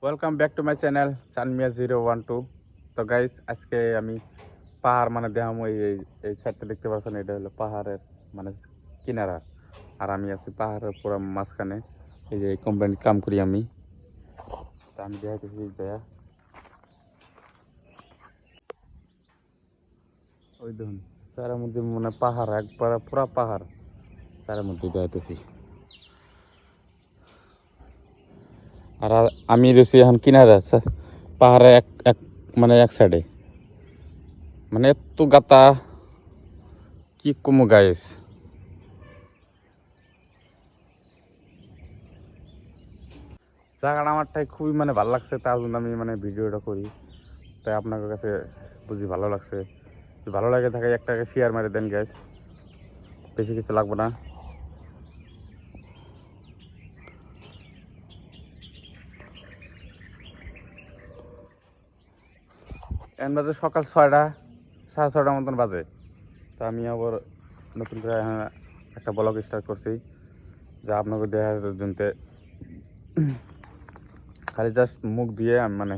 Welcome back to my channel চানমিয়া 012। তো guys আজকে আমি পাহাড় মানে দেখাম এই সাইডটা দেখতে পাচ্ছেন, এটা হলো পাহাড়ের মানে কিনারা। আর আমি আছি পাহাড়ের পুরো মাঝখানে। এই যে কোম্পানি কাম করি আমি, তো আমি দেখাইতেছি যা ওই দেখুন তার মধ্যে মানে পাহাড় একবার পুরা পাহাড় তার মধ্যে দেখাইতেছি। আর আমি রয়েছি এখন কিনারা পাহাড়ের এক এক মানে এক সাইডে, মানে এত গাতা কি কমো গাইস। জায়গাটা আমারটাই খুবই মানে ভালো লাগছে, তার জন্য আমি মানে ভিডিওটা করি। তাই আপনার কাছে বুঝি ভালো লাগছে, ভালো লাগে থাকে একটা শেয়ার মারে দেন গ্যাস, বেশি কিছু লাগবে না। এখন বাজে সকাল 6টা, 6:30 মতন বাজে। তো আমি আবার নতুন করে একটা ব্লগ স্টার্ট করছি, যা আপনাকে দেখার জন্য খালি জাস্ট মুখ দিয়ে আমি মানে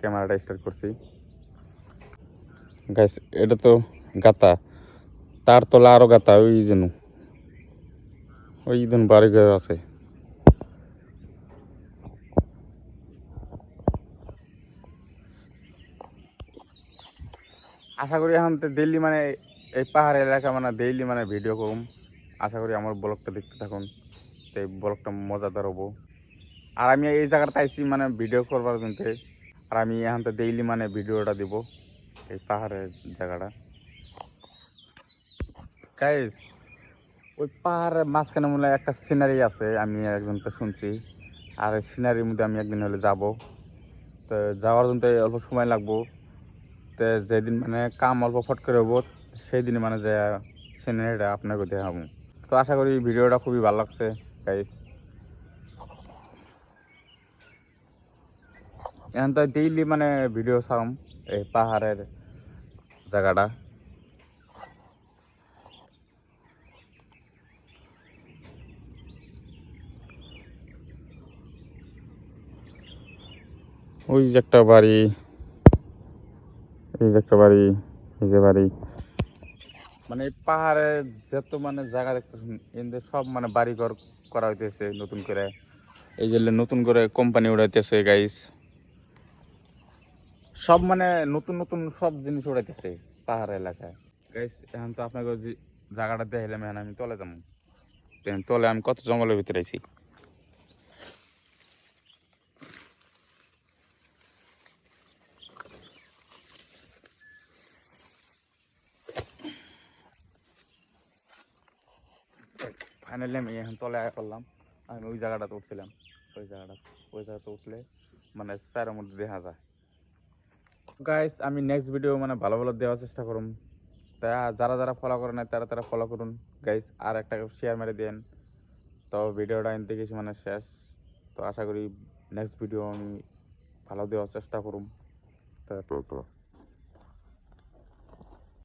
ক্যামেরাটা স্টার্ট করছি। গ্যাস এটা তো গাতা, তার তলা আরো গাতা, ওই জন্য বাড়ি ঘর আছে। আশা করি এখন তো ডেইলি মানে এই পাহাড় এলাকা মানে ডেইলি মানে ভিডিও করুম। আশা করি আমার ব্লগটা দেখতে থাকুন, তো এই ব্লগটা মজাদার হবো। আর আমি এই জায়গাটা আইছি মানে ভিডিও করবার জন্য। আর আমি এখন তো ডেইলি মানে ভিডিওটা দিব এই পাহাড়ের জায়গাটা। গাইস ওই পাহাড়ের মাঝখানে মনে হয় একটা সিনারি আছে, আমি একজন তো শুনছি। আর এই সিনারির মধ্যে আমি একদিন হলে যাব। তো যাওয়ার জন্য অল্প সময় লাগবো। তো যেদিন মানে কাম অল্প ফট করে হবো সেই দিন মানে যে সিনারিটা আপনাকে দেখাবো। তো আশা করি ভিডিওটা খুবই ভালো লাগছে গাইস। এখন তো ডেইলি মানে ভিডিও ছাড়ম এই পাহাড়ের জায়গাটা। ওই যে একটা বাড়ি, এই যে একটা বাড়ি, এই যে বাড়ি, মানে এই পাহাড়ে যত মানে জায়গা দেখতেছেন এদের সব মানে বাড়ি ঘর করা হইতেছে নতুন করে। এই যে নতুন করে কোম্পানি উড়াইতেছে গাইস, সব মানে নতুন নতুন সব জিনিস উড়াইতেছে পাহাড় এলাকায় গাইস। এখন তো আপনাকে যে জায়গাটা দেখাইলাম, এখন আমি তলে যাবো। তলে আমি কত জঙ্গলের ভিতরে আছি। ফাইনালি আমি এখন তলে আয়া করলাম। আমি ওই জায়গাটাতে উঠছিলাম, ওই জায়গাতে উঠলে মানে চারের মধ্যে দেখা যায়। গাইস আমি নেক্সট ভিডিও মানে ভালো ভালো দেওয়ার চেষ্টা করুন। তা যারা যারা ফলো করেন না তারা তারা ফলো করুন গাইস, আর একটা শেয়ার মেরে দেন। তো ভিডিওটা এনতে কিছু মানে শেষ। তো আশা করি নেক্সট ভিডিও আমি ভালো দেওয়ার চেষ্টা করুন। তো